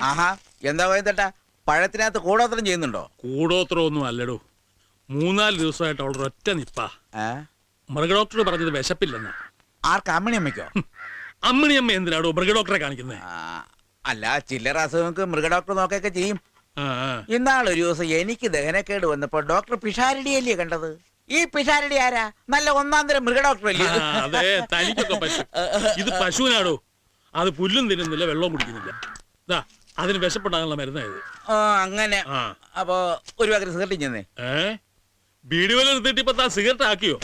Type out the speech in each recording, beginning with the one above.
ആഹാ, എന്താ പറയുന്നേട്ടാ, പഴത്തിനകത്ത് കൂടോത്രം ചെയ്യുന്നുണ്ടോ? കൂടോത്രം ഒന്നും അല്ലടോ. 3-4 ദിവസമായിട്ട് അവൾ ഒറ്റ നിപ്പാ. മൃഗഡോക്ടർ പറഞ്ഞത് വിശപ്പില്ലെന്ന്. ആർക്ക്? അമ്മിണിയമ്മയ്ക്കോ? അമ്മിണിയമ്മ എന്തിനാടോ മൃഗഡോക്ടറെ കാണിക്കുന്നത്? അല്ല, ചില്ലറ അസുഖങ്ങൾക്ക് മൃഗഡോക്ടർ നോക്കൊക്കെ ചെയ്യും. ഇന്നാളൊരു ദിവസം എനിക്ക് ദഹനക്കേട് വന്നപ്പോ ഡോക്ടർ പിഷാരടിയല്ലേ കണ്ടത്. ഈ പിഷാരടി ആരാ? നല്ല ഒന്നാന്തരം മൃഗഡോക്ടർ അല്ലേ? അതെ, തനിക്കൊക്കെ പറ്റും. ഇത് പശുവിനാടോ. അത് പുല്ലും തിന്നുന്നില്ല, വെള്ളവും കുടിക്കുന്നില്ല. അതിന് വിശപ്പുണ്ടാകാനുള്ള മരുന്നായത്. അങ്ങനെ. അപ്പൊ ഒരു പകരം സിഗരറ്റ് ചെന്നേ. വീഡിയോ നിർത്തിയിട്ട് ഇപ്പൊ താൻ സിഗരറ്റ് ആക്കിയോ?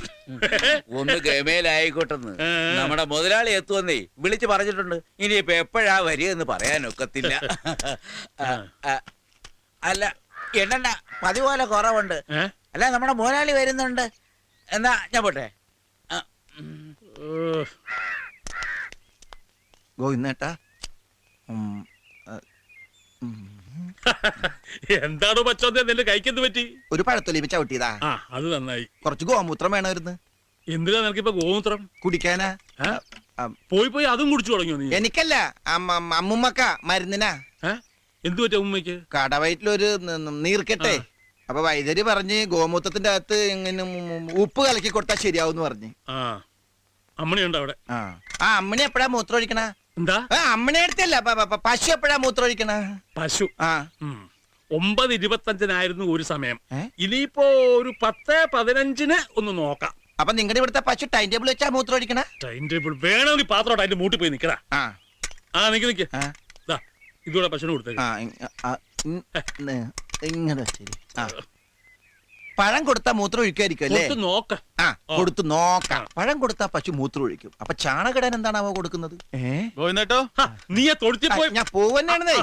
ഒന്ന് ഗമേലായിക്കോട്ടെന്ന് നമ്മുടെ മുതലാളി എത്തുവന്നേ വിളിച്ചു പറഞ്ഞിട്ടുണ്ട്. ഇനിയിപ്പൊ എപ്പോഴാ വരികയെന്ന് പറയാനൊക്കത്തില്ല. അല്ല എണ്ണ പതിപോലെ കുറവുണ്ട്. അല്ല, നമ്മുടെ മുതലാളി വരുന്നുണ്ട്. എന്നാ ഞാൻ പോട്ടെ. ഗോവിന്ദേട്ടാ, എന്താണോ പച്ചോദ്യം നിന്റെ കൈക്കെന്ത് പറ്റി? ഒരു പഴത്തൊലി ചവിട്ടിയതാ. അത് നന്നായി. കുറച്ച് ഗോമൂത്രം വേണമായിരുന്നു. എന്തിനാ നിനക്കിപ്പോ ഗോമൂത്രം? കുടിക്കാനാ. പോയി അതും കുടിച്ചു തുടങ്ങിയോ നീ? എനിക്കല്ല, അമ്മുമ്മക്ക മരുന്നിനാ. എന്തു പറ്റി അമ്മുമ്മയ്ക്ക്? കടവയറ്റിലൊരു നീർക്കെട്ടെ. അപ്പൊ വൈദ്യര് പറഞ്ഞ് ഗോമൂത്രത്തിന്റെ അകത്ത് ഇങ്ങനെ ഉപ്പ് കലക്കി കൊടുത്താൽ ശരിയാവും പറഞ്ഞ്. അമ്മണിയുണ്ടോ അവിടെ? അമ്മണി എപ്പോഴാ മൂത്രം ഒഴിക്കണ? എന്താ? അമ്മണി അടുത്തല്ല, പശു എപ്പോഴാ മൂത്രം ഒഴിക്കണ? പശു 9:25 ഒരു സമയം. ഇനിയിപ്പോ ഒരു 10:15 ഒന്ന് നോക്കാം. അപ്പൊ നിങ്ങളുടെ ഇവിടുത്തെ പശു ടൈം ടേബിൾ വെച്ചാ മൂത്രം ഒഴിക്കണ? ടൈം ടേബിൾ വേണമെങ്കിൽ പാത്രം അതിന്റെ മൂട്ടി പോയി നിക്കടാ. നിക്ക് ഇതൂടെ പശുവിന് കൊടുത്തേ. ഇങ്ങനെ ശരി. പഴം കൊടുത്താ മൂത്രം ഒഴിക്കായിരിക്കും അല്ലേ? കൊടുത്തു നോക്കാം. പഴം കൊടുത്താ പശു മൂത്രം ഒഴിക്കും. അപ്പൊ ചാണകിടാൻ എന്താണാവോ കൊടുക്കുന്നത്? നീ തൊടുത്തിപ്പോയി. ഞാൻ പോവന്നാണെന്നേ.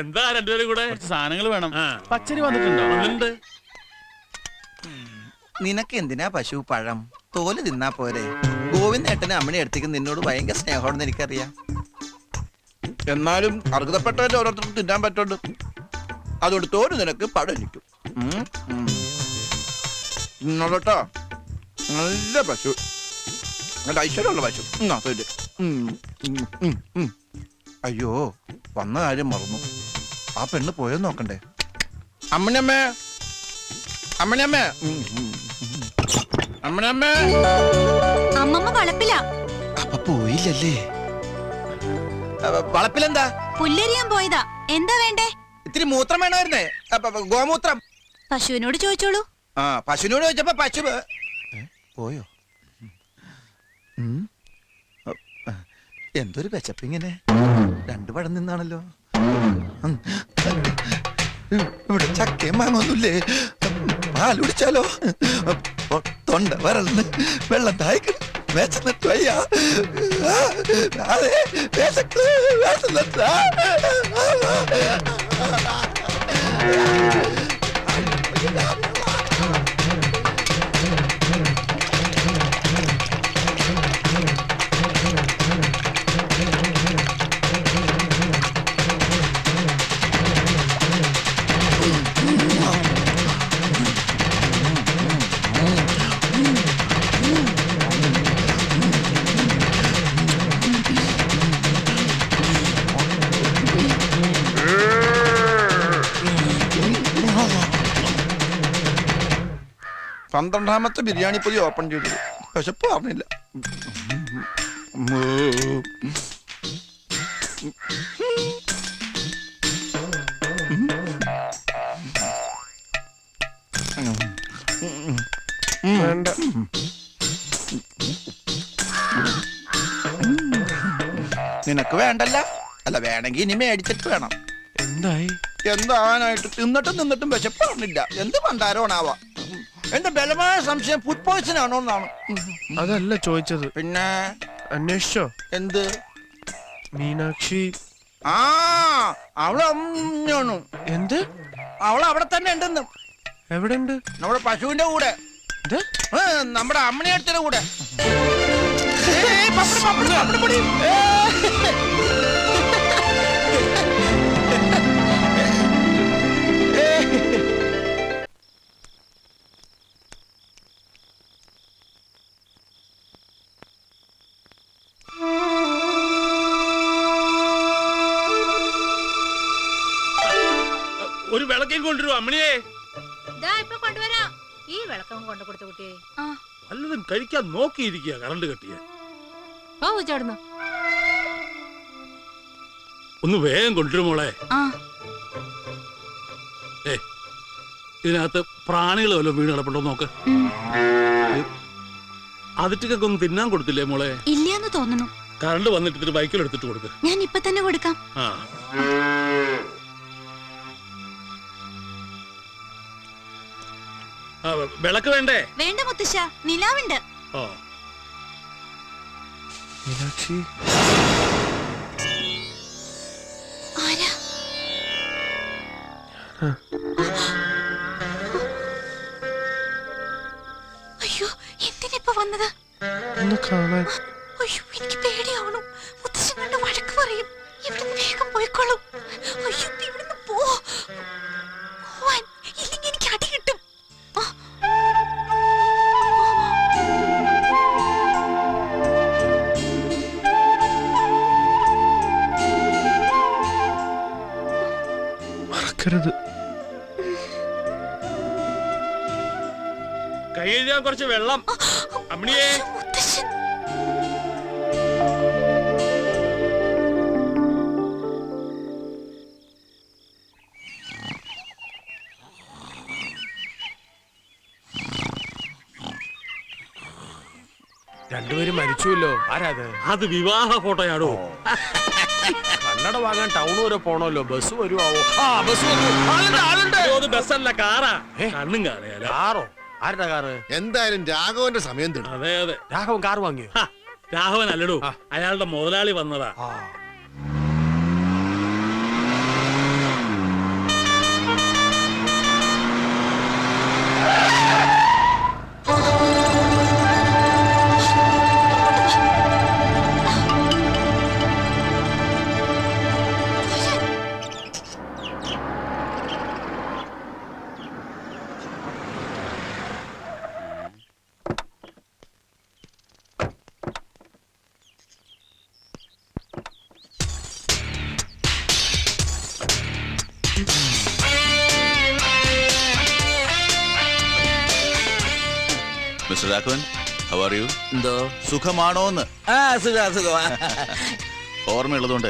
എന്താ രണ്ടുപേരും കൂടെ? സാധനങ്ങൾ വേണം. പച്ചരി വന്നിട്ടുണ്ടോ? നിനക്ക് എന്തിനാ പശു പഴം? തോല് തിന്നാ പോരെ. ഗോവിന്ദേട്ടന് അമ്മണി അടുത്തേക്ക് നിന്നോട് ഭയങ്കര സ്നേഹമാണെന്ന് എനിക്കറിയാം. എന്നാലും അർഹതപ്പെട്ടവരെ ഓരോരുത്തർക്കും തിന്നാൻ പറ്റുള്ളൂ. അതുകൊണ്ട് തോല് നിനക്ക് പഴം എനിക്കും. കേട്ടോ, നല്ല പശു, നല്ല ഐശ്വര്യമുള്ള പശു. അയ്യോ, വന്ന കാര്യം മറന്നു. ആ പെണ്ണ് പോയെന്ന് നോക്കണ്ടേ? അമ്മണിയമ്മേ, അമ്മണിയമ്മേ, അമ്മണിയമ്മേ. അമ്മമ്മ വളപ്പില. അപ്പൊ പോയില്ലല്ലേ? വളപ്പിലെന്താ? പുല്ലരിയാൻ പോയതാ. എന്താ വേണ്ടേ? ഇത്തിരി മൂത്രം വേണമായിരുന്നേ. ഗോമൂത്രം. പശുവിനോട് ചോദിച്ചോളൂ. പശുവിനോട് ചോദിച്ചപ്പോ പശു പോയോ? എന്തൊരു വിശപ്പിങ്ങനെ. 2 പഴം നിന്നാണല്ലോ. ഇവിടെ ചക്കയും മാങ്ങൊന്നുമില്ലേ? പാൽ കുടിച്ചാലോ? തൊണ്ട വരൾന്ന് വെള്ളം തായ്ക്കണം. വിശന്നിട്ട് വയ്യ. പന്ത്രണ്ടാമത്തെ ബിരിയാണി പൊതി ഓപ്പൺ ചെയ്തു. വിശപ്പ് പറഞ്ഞില്ല. നിനക്ക് വേണ്ടല്ല? അല്ല, വേണമെങ്കിൽ ഇനി മേടിച്ചിട്ട് വേണം. എന്തായി? എന്താവാനായിട്ട്? തിന്നിട്ടും വിശപ്പ് പറഞ്ഞില്ല. എന്ത് പണ്ടാരോണാവാ. എന്റെ ബലമായ സംശയം ഫുഡ് പോയ്സൺ ആണോ എന്നാണ്. അതല്ല ചോദിച്ചത്. പിന്നെ അന്വേഷിച്ചോ? എന്ത്? മീനാക്ഷി. അവളാണ്. എന്ത്? അവൾ അവിടെ തന്നെ ഉണ്ടെന്ന്. എവിടെ ഉണ്ട്? നമ്മുടെ പശുവിന്റെ കൂടെ. നമ്മുടെ അമ്മണിയടുത്തിന്റെ കൂടെ. ഒരു വിളക്കേം കൊണ്ടുവരും അമ്മണിയെ. ഇപ്പൊ കൊണ്ടുവരാം. ഈ വിളക്കം കൊണ്ടു കൊടുത്ത കുട്ടിയെ വല്ലതും കഴിക്കാൻ നോക്കിയിരിക്കുക കറണ്ട് കെട്ടിയ. ഓ ചേർന്നു ഒന്ന് വേഗം കൊണ്ടുവരും മോളെ. ആ ഇതിനകത്ത് പ്രാണികൾ വല്ലതും വീണ് കിടപ്പുണ്ടോ നോക്ക്. അതിട്ടൊക്കെ ഒന്ന് തിന്നാൻ കൊടുത്തില്ലേ മോളെ? ഇല്ലാന്ന് തോന്നുന്നു. കറണ്ട് വന്നിട്ട് ഇതിന് ബൈക്കിൽ എടുത്തിട്ട് കൊടുക്ക്. ഞാൻ ഇപ്പൊ തന്നെ കൊടുക്കാം. ആ വിളക്ക് വേണ്ടേ? വേണ്ട മുത്തശ്ശ, നിലാവുണ്ട്. ഓ മീനാക്ഷി, ആരാ? അയ്യോ, എന്തിനിപ്പോ വന്നത്? ഒന്ന് കാണാൻ. അയ്യോ, എനിക്ക് പേടിയാവണു. മുത്തശ്ശൻ കണ്ട് വഴക്ക് പറയും. ഇവിടുന്ന് വേഗം പോയിക്കോളൂ. അയ്യോ, ഇവിടുന്ന് പോവാൻ. ഇല്ലെങ്കിൽ എനിക്ക് അടി കിട്ടും. ആ. മറക്കരുത്. കൈ എഴുതാൻ കുറച്ച് വെള്ളം അമ്മണിയെ. മുത്തശ്ശൻ. രണ്ടുപേരും മരിച്ചുവല്ലോ. ആരാത്? അത് വിവാഹ ഫോട്ടോയാണോ? കണ്ണട വാങ്ങാൻ ടൗൺ വരെ പോണല്ലോ. ബസ് വരുവാവോ? ആ ബസ് വന്നു. ആളുണ്ട്, ആളുണ്ട്. അത് ബസ്സല്ല, കാറാ. കണ്ണും കാണുകയല്ല. കാറോ? ആരുടെ കാറ്? എന്തായാലും രാഘവന്റെ സമയം തീർന്നു. അതെ അതെ. രാഘവൻ കാർ വാങ്ങിയോ? രാഘവൻ അല്ലടോ, അയാളുടെ മുതലാളി വന്നതാ. ആ mister Raghavan, how are U? എന്തോ സുഖമാണോന്ന്? സുഖമാ. ഓർമ്മയുള്ളതുകൊണ്ട്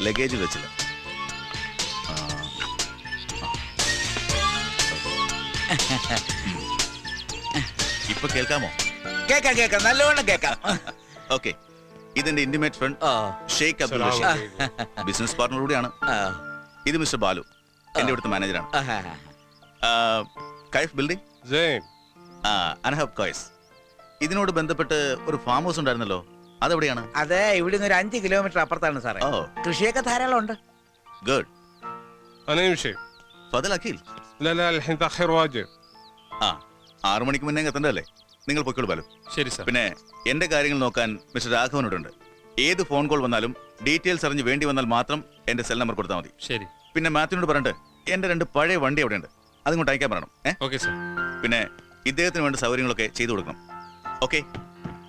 ലഗേജ് വെച്ചില്ല. ഇപ്പൊ കേൾക്കാമോ? കേക്കാം, നല്ലോണം കേക്കാം. ഓക്കെ, ഇതെന്റെ intimate friend Sheikh Abdul Rasheed, business partner കൂടിയാണ്. ഇത് മിസ്റ്റർ ബാലു, എന്റെ ഇവിടുത്തെ മാനേജറാണ്. കൈഫ് ബിൽഡിംഗ്, അനഹബ് കോയ്സ്. ഇതിനോട് ബന്ധപ്പെട്ട് ഒരു ഫാം ഹൗസ് ഉണ്ടായിരുന്നല്ലോ, അതെവിടെയാണ്? അതെ, ഇവിടുന്ന് ഒരു 5 കിലോമീറ്റർ അപ്പുറത്താണ് സാറേ. ഓ, കൃഷിയൊക്കെ ധാരാളം ഉണ്ട്. ഗുഡ്. انا يمشي. ഫദൽ അഖിൽ. لا لا الحين تاخير واجب. 6 മണിക്ക് മുന്നേ എത്തണ്ടല്ലേ? നിങ്ങൾ പൊയ്ക്കോളൂ ബാലു. ശരി സാർ. പിന്നെ എന്റെ കാര്യങ്ങൾ നോക്കാൻ മിസ്റ്റർ രാഘവനോടുണ്ട്. ഏത് ഫോൺ കോൾ വന്നാലും ഡീറ്റെയിൽസ് അറിഞ്ഞ് വേണ്ടി വന്നാൽ മാത്രം എന്റെ സെൽ നമ്പർ കൊടുത്താൽ മതി. ശരി. പിന്നെ മാത്യുവിനോട് പറഞ്ഞിട്ട് എന്റെ 2 പഴയ വണ്ടി അവിടെ ഉണ്ട്, അതിങ്ങോട്ട് അയക്കാൻ പറയണം. Okay sir. പിന്നെ ഇദ്ദേഹത്തിന് വേണ്ട സൗകര്യങ്ങളൊക്കെ ചെയ്തു കൊടുക്കണം. ഓക്കെ,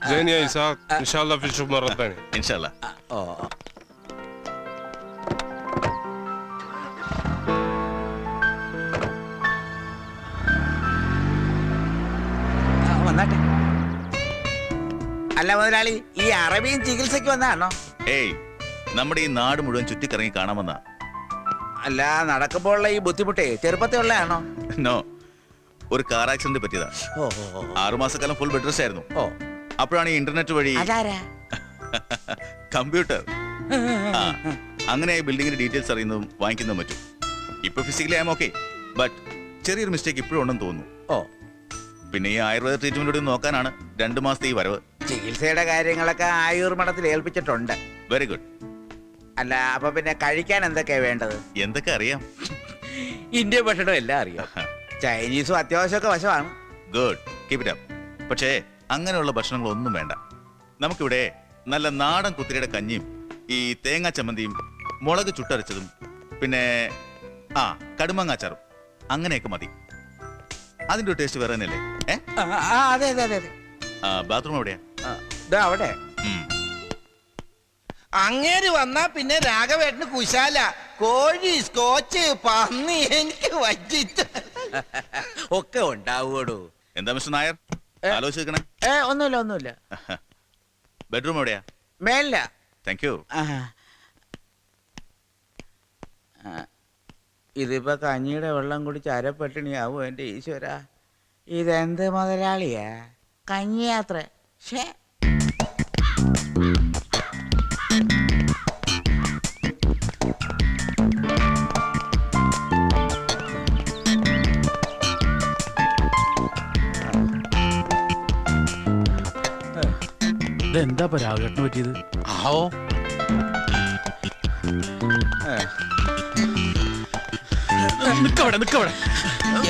زين يا إسحاق، إن شاء الله في نشوف مرة ثانية. ഇൻഷാല്ലാ. വന്നാട്ടെ. അല്ല മുതലാളി, ഈ അറബിയൻ ചികിത്സക്ക് വന്നാണോ? ഏയ്, നമ്മുടെ ഈ നാട് മുഴുവൻ ചുറ്റിക്കറങ്ങി കാണാമെന്നാ. അല്ല, നടക്കുമ്പോഴുള്ള ഈ ബുദ്ധിമുട്ടേ ചെറുപ്പത്തെ ഉള്ളതാണോ? നോ, ഒരു കാർ ആക്സിഡന്റ് പറ്റിയതാ. 6 മാസക്കാലം ഫുൾ ബെഡ് റെസ്റ്റ് ആയിരുന്നു. അപ്പോഴാണ് ഈ ഇന്റർനെറ്റ് വഴി കമ്പ്യൂട്ടർ അങ്ങനെ ബിൽഡിങ്ങിന്റെ ഡീറ്റെയിൽസ് അറിയുന്നതും വാങ്ങിക്കുന്നതും പറ്റും. ഇപ്പൊ ഫിസിക്കലി ആം ഓക്കെ, ബട്ട് ചെറിയൊരു മിസ്റ്റേക്ക് ഇപ്പോഴും ഉണ്ടെന്ന് തോന്നുന്നു. പിന്നെ ഈ ആയുർവേദ ട്രീറ്റ്മെന്റ് കൂടി നോക്കാനാണ് 2 മാസത്തെ ഈ വരവ്. ചികിത്സയുടെ കാര്യങ്ങളൊക്കെ ആയുർ മഠത്തിൽ ഏൽപ്പിച്ചിട്ടുണ്ട്. Very good. അല്ല, അപ്പൊ പിന്നെ കഴിക്കാൻ എന്തൊക്കെയാ വേണ്ടത്? എന്തൊക്കെ അറിയാം? ഇന്ത്യൻ ഭക്ഷണം എല്ലാം അറിയാം. ചൈനീസും അത്യാവശ്യമൊക്കെ വശമാണ്. Good, keep it up. പക്ഷേ അങ്ങനെയുള്ള ഭക്ഷണങ്ങളൊന്നും വേണ്ട. നമുക്കിവിടെ നല്ല നാടൻ കുത്തിരിയുടെ കഞ്ഞിയും ഈ തേങ്ങാ ചമ്മന്തിയും മുളക് ചുട്ടരച്ചതും പിന്നെ കടുമാങ്ങാച്ചാറും അങ്ങനെയൊക്കെ മതി. അതിന്റെ ഒരു ടേസ്റ്റ് വേറെ തന്നെയല്ലേ? അതെ അതെ അതെ. ബാത്റൂം എവിടെയാ? അവിടെ. അങ്ങേര് വന്നാ പിന്നെ രാഘവേട്ടന് കുശാല. കോഴി സ്കോച്ച് പന്നി എനിക്ക് വച്ചിട്ട് ഒക്കെ ഉണ്ടാവൂടോ. എന്താ മിസ്റ്റർ നായർ ആലോചിക്കണേ? ഒന്നുമില്ല ബെഡ്റൂം എവിടെയാ? മേലില്ല. Thank you. ഇതിപ്പോ കഞ്ഞിയുടെ വെള്ളം കുടിച്ച് അരപ്പട്ടിണിയാവും എന്റെ ഈശ്വര. ഇതെന്ത് മുതലാളിയാ? കഞ്ഞിയാത്ര. ഷേ, ഇതെന്താ രാഘവേട്ടന് പറ്റിയത്? ആവോ.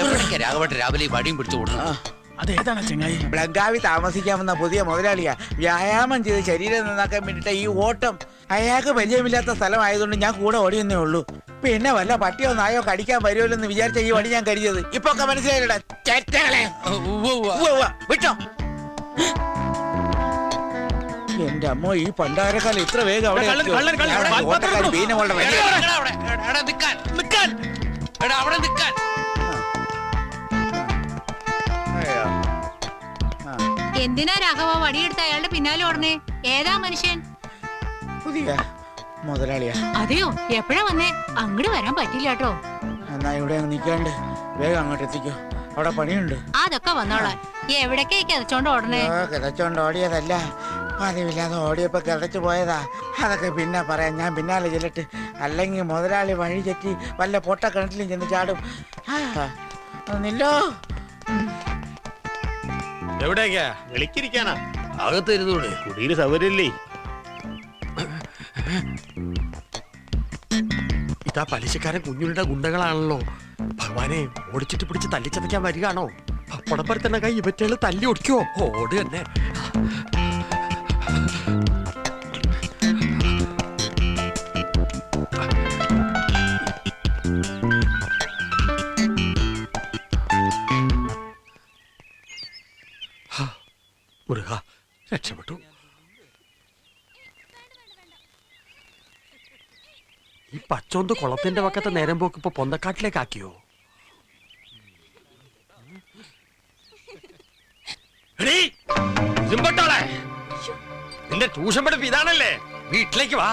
എവിടേക്കാ രാഘവട്ടെ രാവിലെ ഈ വടിയും പിടിച്ചു കൊടുക്കണം? അതേതാണ് ചെങ്ങായി? ബ്ലങ്കാവി താമസിക്കാമെന്ന പുതിയ മുതലാളിയാ. വ്യായാമം ചെയ്ത് ശരീരം നന്നാക്കാൻ വേണ്ടിട്ട് ഈ ഓട്ടം. അയാൾക്ക് പരിചയമില്ലാത്ത സ്ഥലമായതുകൊണ്ട് ഞാൻ കൂടെ ഓടിയെന്നേ ഉള്ളൂ. പിന്നെ വല്ല പട്ടിയോ നായോ കടിക്കാൻ വരുമല്ലോ എന്ന് വിചാരിച്ച ഈ വടി ഞാൻ കരുതിയത്. ഇപ്പൊ ഒക്കെ മനസ്സിലായില്ലടാ ചേട്ടകളെ. വിട്ടോ. എന്റെ അമ്മ, ഈ പണ്ടാരക്കാലം ഇത്ര വേഗം അവിടെ എത്തിയോ? ഓട്ടക്കാരി ബീനമോളുടെ വണ്ടി. അയ്യോ. എന്തിനാ രാഘവ വടിയെടുത്ത് അയാളുടെ പിന്നാലെ ഓടണേ? ഏതാ മനുഷ്യൻ? പുതിയ മുതലാളിയാ. അതെയോ? എപ്പോഴാ വന്നേ? അങ്ങോട്ട് വരാൻ പറ്റില്ല കേട്ടോ. എന്നാ ഇവിടെ അങ്ങ് നിൽക്കാണ്ട് വേഗം അങ്ങോട്ട് എത്തിക്കോ, അവിടെ പണിയുണ്ട്. അതൊക്കെ വന്നോളാം. എവിടേക്കാ കിതച്ചോണ്ട് ഓടണേ? കിതച്ചോണ്ട് ഓടിയതല്ല, പതിവില്ലാതെ ഓടിയപ്പോ കിതച്ചു പോയതാ. അതൊക്കെ പിന്നെ പറയാം, ഞാൻ പിന്നാലെ ചെല്ലട്ട്. അല്ലെങ്കിൽ മുതലാളി വഴി തെറ്റി വല്ല പൊട്ടക്കിണറ്റിലും ചെന്ന് ചാടും. നില്ലോ. എവിടേക്കാ? വിളിക്കിരിക്കാനാ? അകത്തിരുന്നൂടെ? കുടിയിൽ സൗകര്യമില്ലേ? ഇതാ പലിശക്കാരൻ കുഞ്ഞുങ്ങളുടെ ഗുണ്ടകളാണല്ലോ. ഭഗവാനെ, ഓടിച്ചിട്ട് പിടിച്ച് തല്ലിച്ചതയ്ക്കാൻ വരികയാണോ? പപ്പടപ്പര തന്നെ കൈ ഇവറ്റകള് തല്ലി ഒടിക്കോ? ഓട് തന്നെ. മുരുക, രക്ഷപ്പെട്ടു. ഈ പച്ചോന്ത് കുളത്തിന്റെ പക്കത്തെ നേരം പോക്ക് ഇപ്പൊ പൊന്തക്കാട്ടിലേക്ക് ആക്കിയോ? നിന്റെ ട്യൂഷൻ പഠിപ്പ് ഇതാണല്ലേ? വീട്ടിലേക്ക് വാ.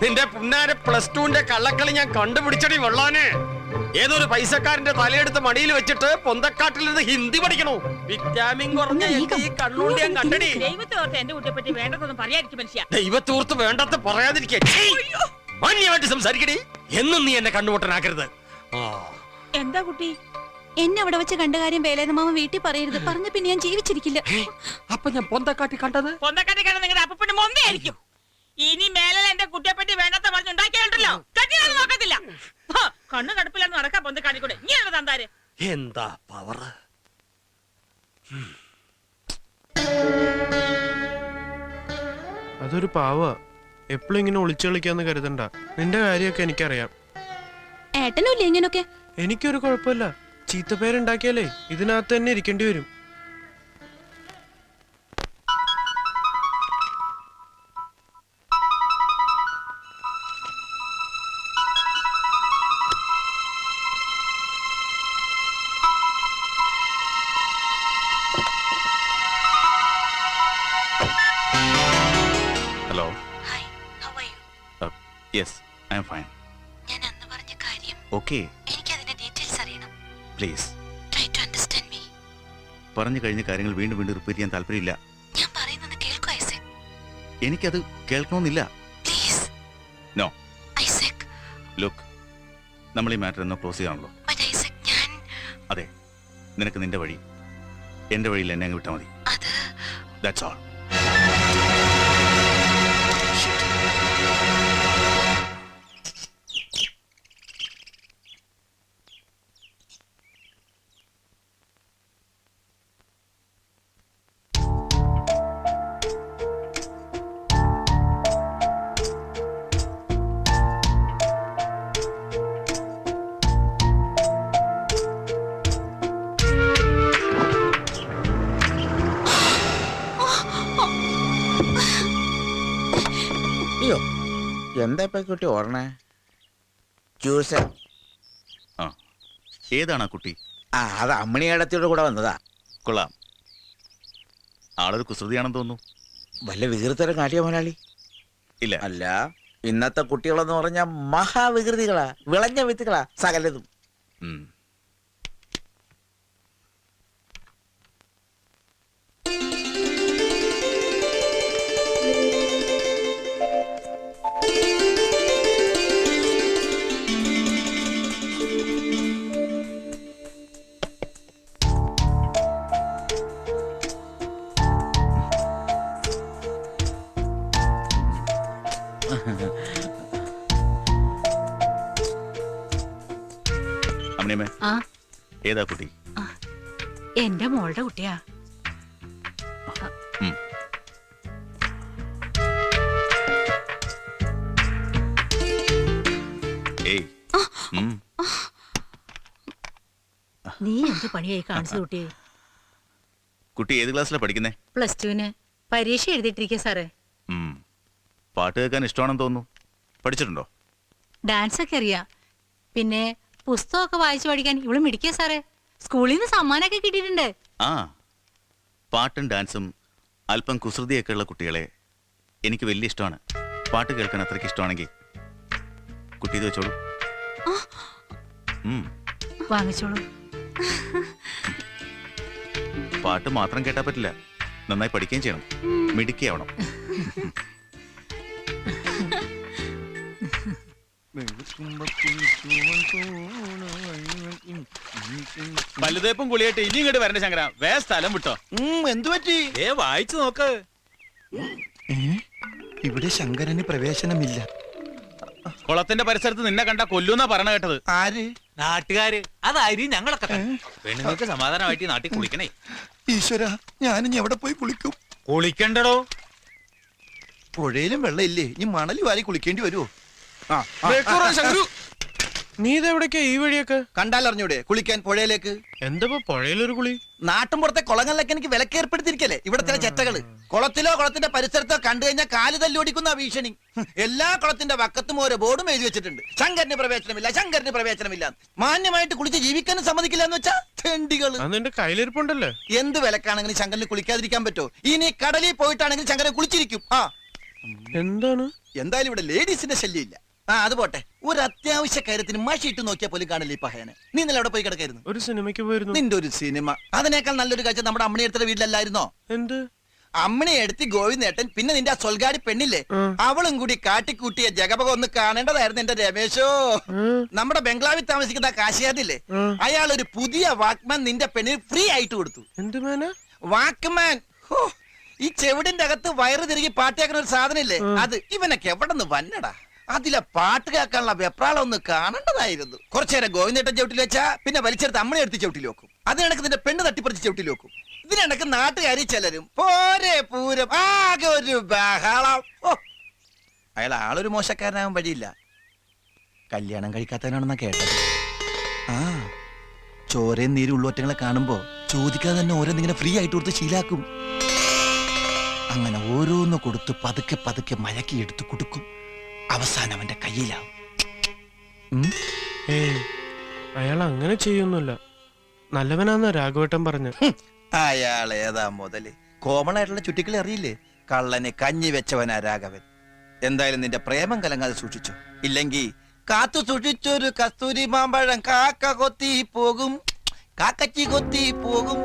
നിന്റെ പുന്നാര +2ന്റെ കള്ളക്കളി ഞാൻ കണ്ടുപിടിച്ചടി വെള്ളാന്. ഏതൊരു പൈസക്കാരന്റെ തലയെടുത്ത് മടിയിൽ വെച്ചിട്ട് പൊന്തക്കാട്ടിൽ നിന്ന് ഹിന്ദി പഠിക്കണോ? വിറ്റാമിൻ കുറഞ്ഞ ഈ കണ്ണൂണ്ടി ഞാൻ കണ്ടടി. ദൈവത്തോർത്ത് എന്റെ കുട്ടിയെ പറ്റി വേണ്ടതൊന്നും പറയാതിരിക്കും മനുഷ്യ. ദൈവത്തോർത്ത് വേണ്ടത് പറയാതിരിക്കേ. മാന്യമായിട്ട് സംസാരിക്കടി. എന്നും നീ എന്നെ കണ്ണുപൊട്ടനാക്കരുത്. എന്താ കുട്ടി? എന്നെ അവിടെ വെച്ച് കണ്ട കാര്യം വേലേന മാമ വീട്ടിൽ പറയരുത്. പറഞ്ഞ പിന്നെ ഞാൻ ജീവിച്ചിരിക്കില്ല. അപ്പൊ ഞാൻ പൊന്തക്കാട്ടി കണ്ടത്? പൊന്തക്കാട്ടി കാണാൻ നിങ്ങളുടെ അപ്പൂപ്പിന്റെ മൊന്നയായിരിക്കും. ഇനി മേലെ എന്റെ കുട്ടിയെ പറ്റി വേണ്ടാത്ത പറഞ്ഞുണ്ടാക്കിയാലുണ്ടല്ലോ കട്ടിയാലും നോക്കത്തില്ല. കണ്ണു കടുപ്പില്ലാന്ന് നടക്കാൻ പൊന്തക്കാട്ടിക്കൂടെ. നീ എന്താ തന്താര്? എന്താ പവർ! അതൊരു പാവ. എപ്പോഴും ഇങ്ങനെ ഒളിച്ചു കളിക്കാന്ന് കരുതണ്ട. നിന്റെ കാര്യമൊക്കെ എനിക്കറിയാം. ഏട്ടനും ഇല്ലേ ഇങ്ങനൊക്കെ? എനിക്കൊരു കുഴപ്പമില്ല. ചീത്തപ്പേരുണ്ടാക്കിയാലേ ഇതിനകത്ത് തന്നെ ഇരിക്കേണ്ടി വരും. Hello. Hi, how are you? Yes, I am fine. ഞാൻ അന്ന് പറഞ്ഞ കാര്യം ഓക്കെ, എനിക്ക് അതിന്റെ ഡീറ്റെയിൽസ് അറിയണം. Please. Try to understand me. പറഞ്ഞു കഴിഞ്ഞ കാര്യങ്ങൾ വീണ്ടും വീണ്ടും റിപ്പീറ്റ് ചെയ്യാൻ താല്പര്യമില്ല. ഞാൻ പറയുന്നത് കേൾക്കൂ ഐസക്. എനിക്കത് കേൾക്കണമെന്നില്ല. പ്ലീസ്. നോ. ഐസക്. ലുക്ക്, നമ്മൾ ഈ മാറ്റർ എന്നോ ക്ലോസ് ചെയ്യാണല്ലോ. ബട്ട് ഐസക്, ഞാൻ അതെ, നിനക്ക് നിന്റെ വഴി, എന്റെ വഴിയിൽ എന്നെ അങ്ങ് വിട്ടാൽ മതി. അത് ദാറ്റ്സ് ഓൾ. എന്താ ഇപ്പൊ കുട്ടി ഓർണേ? ജ്യൂസ്. ആ ഏതാണ് ആ കുട്ടി? ആ, അത് അമ്മണി ഏടത്തിയുടെ കൂടെ വന്നതാ. കൊള്ളാം, ആളൊരു കുസൃതിയാണെന്ന് തോന്നുന്നു. വല്ല വികൃതരം കാട്ടിയ മുതലാളി? ഇല്ല. അല്ല, ഇന്നത്തെ കുട്ടികളെന്ന് പറഞ്ഞാൽ മഹാവികൃതികളാ, വിളഞ്ഞ വിത്തുകളാ സകലതും. ഉം. അമ്മണിയമ്മേ, ആ, ഏതാ കുട്ടി? എന്റെ മോളുടെ കുട്ടിയാ. ഉം. ഏയ്. ഉം. നീ എന്ത് പണിയായി കാണിച്ചു കുട്ടിയെ? കുട്ടി ഏത് ക്ലാസ്സിലാണ് പഠിക്കുന്നേ? +2 പരീക്ഷ എഴുതിയിട്ടിരിക്കുക സാറേ. ഉം. പാട്ട് കേൾക്കാൻ ഇഷ്ടമാണെന്ന് തോന്നുന്നു. പഠിച്ചിട്ടുണ്ടോ? ഡാൻസ് ഒക്കെ അറിയാം. പിന്നെ പുസ്തകമൊക്കെ വായിച്ചു പഠിക്കാൻ ഇവള് മിടിക്കുക സാറേ. സ്കൂളിൽ നിന്ന് സമ്മാനമൊക്കെ കിട്ടിയിട്ടുണ്ട്. ആ, പാട്ടും ഡാൻസും അല്പം കുസൃതിയൊക്കെ ഉള്ള കുട്ടികളെ എനിക്ക് വലിയ ഇഷ്ടമാണ്. പാട്ട് കേൾക്കാൻ അത്രയ്ക്ക് ഇഷ്ടമാണെങ്കിൽ കുട്ടി ഇത് വെച്ചോളൂ. വാങ്ങിച്ചോളൂ. പാട്ട് മാത്രം കേട്ടാ പറ്റില്ല, നന്നായി പഠിക്കുകയും ചെയ്യണം, മിടുക്കിയാവണം. വലുതേപ്പും കുളിയായിട്ട് ഇനി ഇങ്ങോട്ട് വരണ്ട ശങ്കര, വേ സ്ഥലം വിട്ടോ. എന്തു പറ്റി? വായിച്ചു നോക്ക്. ഇവിടെ ശങ്കരന് പ്രവേശനമില്ല. കുളത്തിന്റെ പരിസരത്ത് നിന്നെ കണ്ട കൊല്ലൂന്നാ പറഞ്ഞ കേട്ടത്. ആര്? നാട്ടുകാര് അതായിരിക്കും ഞങ്ങളൊക്കെ തന്നെ. പെണ്ണുങ്ങൾക്ക് സമാധാനമായിട്ട് ഈ നാട്ടിൽ കുളിക്കണേ. ഈശ്വര, ഞാനിനി എവിടെ പോയി കുളിക്കും? കുളിക്കണ്ടടോ. പുഴയിലും വെള്ളം ഇല്ലേ? ഇനി മണല് വാരി കുളിക്കേണ്ടി വരുമോ? നീ ഇതെവിടേക്കാ ഈ വഴിയൊക്കെ? കണ്ടാലറിഞ്ഞൂടെ കുളിക്കാൻ പുഴയിലേക്ക്? എന്താ പുഴയിലൊരു കുളി? നാട്ടുമ്പുറത്തെ കുളങ്ങളിലൊക്കെ എനിക്ക് വിലക്കേർപ്പെടുത്തിരിക്കല്ലേ ഇവിടെ ചില ചെറ്റകള്. കുളത്തിലോ കുളത്തിന്റെ പരിസരത്തോ കണ്ടു കഴിഞ്ഞാൽ കാല് തല്ലോടിക്കുന്ന ഭീഷണി. എല്ലാ കുളത്തിന്റെ വക്കത്തും ഓരോ ബോർഡും എഴുതി വെച്ചിട്ടുണ്ട്, ശങ്കരന് പ്രവേശനമില്ല, ശങ്കരന് പ്രവേശനമില്ല. മാന്യമായിട്ട് കുളിച്ച് ജീവിക്കാനും സമ്മതിക്കില്ല എന്ന് വെച്ചാ തെണ്ടികള്. നിന്റെ കയ്യിലിരിപ്പുണ്ടല്ലേ? എന്ത് വിലക്കാണെങ്കിലും ശങ്കരന് കുളിക്കാതിരിക്കാൻ പറ്റോ? ഇനി കടലിൽ പോയിട്ടാണെങ്കിൽ ശങ്കരൻ കുളിച്ചിരിക്കും. ആ, എന്താണ്? എന്തായാലും ഇവിടെ ലേഡീസിന്റെ ശല്യം ഇല്ല. ആ, അത് പോട്ടെ, ഒരു അത്യാവശ്യ കാര്യത്തിന് മഷി ഇട്ട് നോക്കിയാൽ പോലും കാണില്ല ഈ പഹയനെ. നീ ഇന്നലെ അവിടെ പോയി കിടക്കായിരുന്നു. ഒരു സിനിമയ്ക്ക് പോയിരുന്നു. നിന്റെ ഒരു സിനിമ. അതിനേക്കാൾ നല്ലൊരു കാഴ്ച നമ്മുടെ അമ്മണി എടുത്ത വീട്ടിലല്ലായിരുന്നോ? എന്ത്? അമ്മണി എടുത്തി ഗോവിന്ദേട്ടൻ, പിന്നെ നിന്റെ ആ സൊൽഗാടി പെണ്ണില്ലേ, അവളും കൂടി കാട്ടിക്കൂട്ടിയ ജഗപക ഒന്ന് കാണേണ്ടതായിരുന്നു എന്റെ രമേശോ. നമ്മുടെ ബംഗ്ലാവിൽ താമസിക്കുന്ന കാശിയാദില്ലേ, അയാൾ ഒരു പുതിയ വാക്മാൻ നിന്റെ പെണ്ണിന് ഫ്രീ ആയിട്ട് കൊടുത്തു. എന്ത് മാന? വാക്മാൻ. ഈ ചെവിടിന്റെ അകത്ത് വയറ് തിരികെ പാട്ടിയാക്കുന്ന ഒരു സാധനം ഇല്ലേ, അത് ഇവനൊക്കെ എവിടെ നിന്ന് വന്നടാ. അതിലെ പാട്ട് കേൾക്കാനുള്ള വെപ്രാളം ഒന്ന് കാണേണ്ടതായിരുന്നു. കുറച്ചു നേരം ഗോവിന്ദേട്ടൻ ചവിട്ടിൽ വെച്ചാ പിന്നെ വലിച്ചെടുത്ത് അമ്മണി എടുത്ത് ചവിട്ടിൽ വെക്കും. അതിനിടക്ക് നിന്റെ പെണ്ണ് തട്ടിപ്പറിച്ച് ചവിട്ടിൽ വെക്കും. ഇതിനിടക്ക് നാട്ടുകാരി ചിലരും പോരെ പൂരം, ആകെ ഒരു ബഹളം. അയാൾ ആളൊരു മോശക്കാരനാകാൻ വഴിയില്ല. കല്യാണം കഴിക്കാത്തവനാണെന്നാ കേട്ടത്. ആ, ചോരയും നീരും ഉള്ളൊറ്റങ്ങളെ കാണുമ്പോ ചോദിക്കാതെ തന്നെ ഓരോന്നിങ്ങനെ ഫ്രീ ആയിട്ട് കൊടുത്ത് ശീലാക്കും. അങ്ങനെ ഓരോന്ന് കൊടുത്ത് പതുക്കെ പതുക്കെ മയക്കി എടുത്ത് കൊടുക്കും. അവസാനം അവന്റെ കയ്യിലാവും. അയാൾ അങ്ങനെ ചെയ്യൊന്നുമില്ല, നല്ലവനാന്ന രാഘവേട്ടൻ പറഞ്ഞു. അയാൾ ഏതാ മുതല്? കോമൺ ആയിട്ടുള്ള ചുറ്റിക്കളി അറിയില്ലേ? കള്ളന് കഞ്ഞി വെച്ചവനാ രാഘവൻ. എന്തായാലും നിന്റെ പ്രേമം കലങ്ങാതെ സൂക്ഷിച്ചു, ഇല്ലെങ്കിൽ കാത്തു സൂക്ഷിച്ചൊരു കസ്തൂരി മാമ്പഴം കാക്ക കൊത്തി പോകും, കാക്കച്ചി കൊത്തി പോകും.